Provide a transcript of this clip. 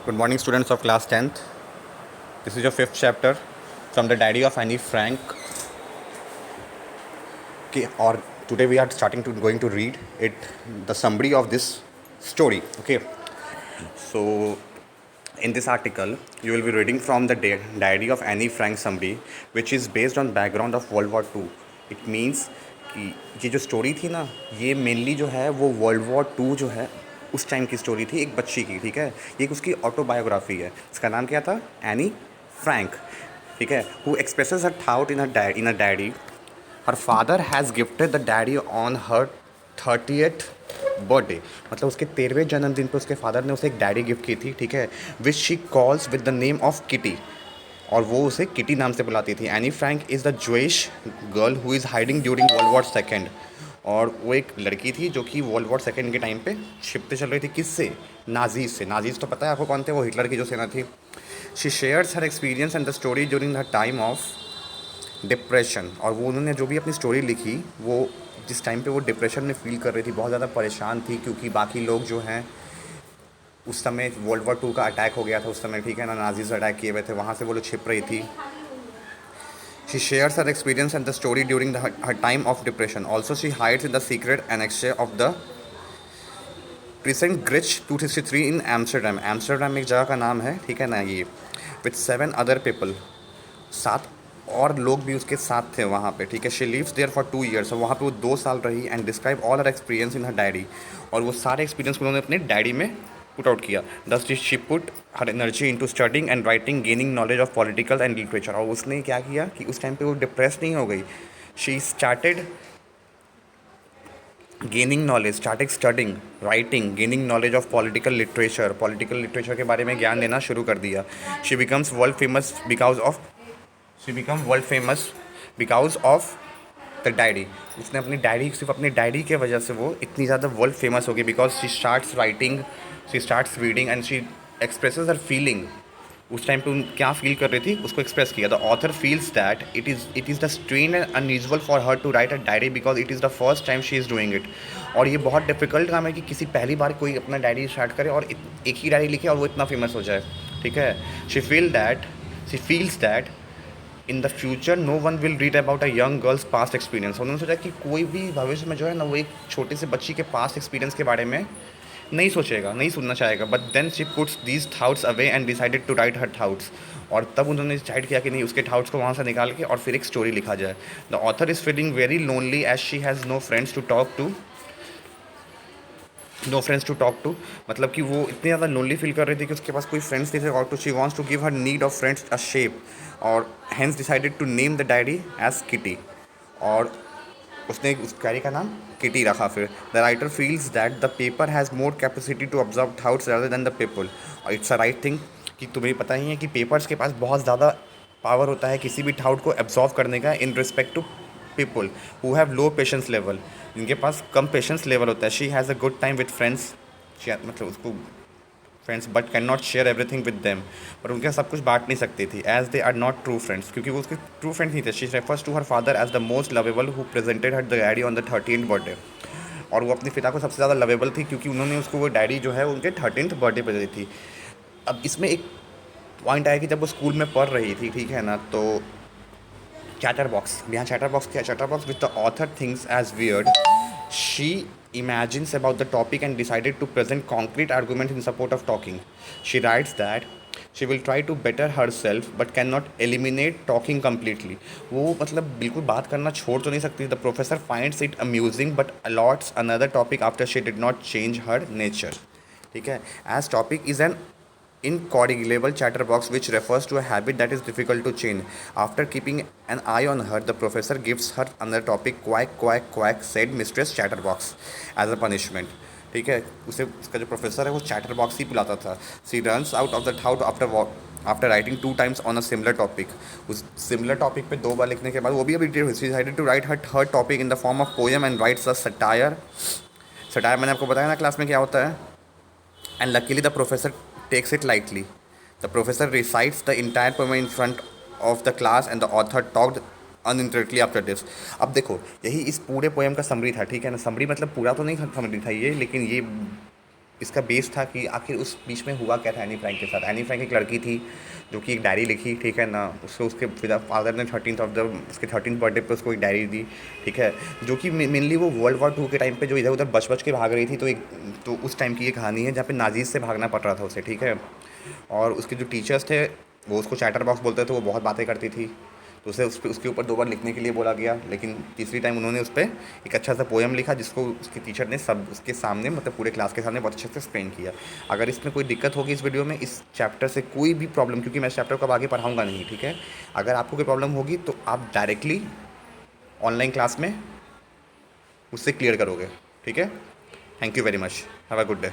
Good morning, students of class 10th. This is your fifth chapter from the Diary of Annie Frank. Okay, or today we are going to read it, the summary of this story. Okay, so in this article, you will be reading from the Diary of Annie Frank summary, which is based on background of World War II. It means कि ये जो story थी ना, ये mainly जो है वो world war to जो है उस टाइम की स्टोरी थी, एक बच्ची की, ठीक है। ये उसकी ऑटोबायोग्राफी है। इसका नाम क्या था? एनी फ्रैंक, ठीक है। Who expresses her thought in a diary. Her father has gifted the diary on her 30th birthday, मतलब उसके 13वें जन्मदिन पर उसके फादर ने उसे एक डायरी गिफ्ट की थी, ठीक है। Which she calls with the name of kitty, और वो उसे किटी नाम से बुलाती थी। Anne Frank is the Jewish girl who is hiding during world war second, और वो एक लड़की थी जो कि वर्ल्ड वॉर सेकेंड के टाइम पे छिपते चल रही थी। किससे? नाजीज से। नाजीज तो पता है आपको कौन थे? वो हिटलर की जो सेना थी। She shares her experience and the story during the time of depression, और वो उन्होंने जो भी अपनी स्टोरी लिखी वो जिस टाइम पे वो डिप्रेशन में फील कर रही थी, बहुत ज़्यादा परेशान थी, क्योंकि बाकी लोग जो हैं उस समय वर्ल्ड वॉर टू का अटैक हो गया था उस समय, ठीक है ना, नाजीज अटैक किए हुए थे, वहाँ से वो लोग छिप रही थी। She shares her experience and the story during her time of depression. Also, she hides in the secret annexe of the present Grich 263 in Amsterdam. Amsterdam एक जगह का नाम है, ठीक है ना ये। With 7 other people, 7 और लोग भी उसके साथ थे वहाँ पे, ठीक है। She lives there for 2 years, और वहाँ पे वो 2 साल रही। And describe all her experience in her diary, और वो सारे एक्सपीरियंस उन्होंने अपनी डायरी में पुट आउट किया। दस she put her energy into studying and writing, gaining knowledge of political and literature. और उसने क्या किया कि उस टाइम पे वो डिप्रेस नहीं हो गई। She started gaining knowledge, started studying, writing, gaining knowledge of political literature के बारे में ज्ञान लेना शुरू कर दिया। She becomes world famous because of she become world famous because of the diary. उसने अपनी डायरी, सिर्फ अपनी डायरी के वजह से वो इतनी ज़्यादा वर्ल्ड फेमस हो गई। Because she starts writing, she starts reading and she expresses her feeling. उस टाइम पे उन क्या फील कर रही थी उसको एक्सप्रेस किया। The author feels that it is the strange and unusual for her to write a diary because it is the first time she is doing it. और ये बहुत डिफिकल्ट काम है कि किसी पहली बार कोई अपना डायरी स्टार्ट करे और एक ही डायरी लिखे और वो इतना फेमस हो जाए, ठीक है। She feels that in the future no one will read about a young girl's past experience. उन्होंने सोचा कि कोई भी भविष्य में जो है ना वो एक छोटी सी बच्ची के पास्ट एक्सपीरियंस के बारे में नहीं सोचेगा, नहीं सुनना चाहेगा। But then she puts these thoughts away and decided to write her thoughts, और तब उन्होंने डिसाइड किया कि नहीं, उसके थाउट्स को वहाँ से निकाल के और फिर एक स्टोरी लिखा जाए। The author is feeling very lonely as she has no friends to talk to, मतलब कि वो इतनी ज़्यादा लोनली फील कर रही थी कि उसके पास कोई फ्रेंड्स नहीं थे talk to. She wants to give her need of friends a shape, और hence decided to name the diary as Kitty, और उसने उस डायरी का नाम किटी रखा। फिर the writer feels that the paper has more capacity to observe thoughts rather than the people, और it's a right thing कि तुम्हें पता ही है कि पेपर्स के पास बहुत ज़्यादा पावर होता है किसी भी थाउट को एब्जॉर्व करने का, in respect to people who have low patience level, जिनके पास कम पेशेंस लेवल होता है। She has a good time with friends, मतलब उसको friends but can not share everything with them, पर उनके सब कुछ बांट नहीं सकती थी। As they are not true friends, क्योंकि वो उसके ट्रू फ्रेंड्स नहीं थे। She refers to her father as the most lovable who presented her the diary on the 13th birthday, और वो अपने पिता को सबसे ज़्यादा लवेबल थी क्योंकि उन्होंने उसको वो डायरी जो है उनके 13th बर्थडे पर दी थी। अब इसमें एक पॉइंट आया कि जब वो स्कूल में पढ़ रही थी, ठीक है ना, तो chatterbox. Behind chatterbox which the author thinks as weird. She imagines about the topic and decided to present concrete arguments in support of talking. She writes that she will try to better herself but cannot eliminate talking completely. वो मतलब बिल्कुल बात करना छोड़ तो नहीं सकती. The professor finds it amusing but allots another topic after she did not change her nature. ठीक है. As topic is an incorrigible chatterbox which refers to a habit that is difficult to change. After keeping an eye on her, the professor gives her another topic. Quack quack quack, said Mistress Chatterbox, as a punishment. ठीक है, उसे उसका जो professor है वो chatter box ही बुलाता था. She runs out of the house after writing 2 times on a similar topic. उस सिमिलर टॉपिक पे 2 बार लिखने के बाद वो भी अभी decided to write her third topic in the form of poem and writes a satire. Satire मैंने आपको बताया ना क्लास में क्या होता है. And luckily the professor takes it lightly. The professor recites the entire poem in front of the class and the author talked uninterruptedly after this. अब देखो यही इस पूरे पोएम का समरी था, ठीक है ना. समरी मतलब पूरा तो नहीं समरी था ये, लेकिन ये इसका बेस था कि आखिर उस बीच में हुआ क्या था एनी फ्रैंक के साथ। एनी फ्रैंक एक लड़की थी जो कि एक डायरी लिखी, ठीक है ना, उसको उसके फादर ने उसके 13th बर्थडे पे उसको एक डायरी दी, ठीक है, जो कि मेनली वो वर्ल्ड वॉर 2 के टाइम पे जो इधर उधर बच बच के भाग रही थी, तो उस टाइम की ये कहानी है जहाँ पे नाजीज से भागना पड़ रहा था उसे, ठीक है। और उसके जो टीचर्स थे वो उसको चैटर बॉक्स बोलते थे, वो बहुत बातें करती थी, तो उसे उसके ऊपर 2 बार लिखने के लिए बोला गया, लेकिन तीसरी टाइम उन्होंने उस पर एक अच्छा सा पोएम लिखा जिसको उसके टीचर ने सब उसके सामने, मतलब पूरे क्लास के सामने बहुत अच्छे से एक्सप्लेन किया। अगर इसमें कोई दिक्कत होगी इस वीडियो में, इस चैप्टर से कोई भी प्रॉब्लम, क्योंकि मैं इस चैप्टर को अब आगे पढ़ाऊँगा नहीं, ठीक है, अगर आपको कोई प्रॉब्लम होगी तो आप डायरेक्टली ऑनलाइन क्लास में उससे क्लियर करोगे, ठीक है। Thank you very much, have a good day.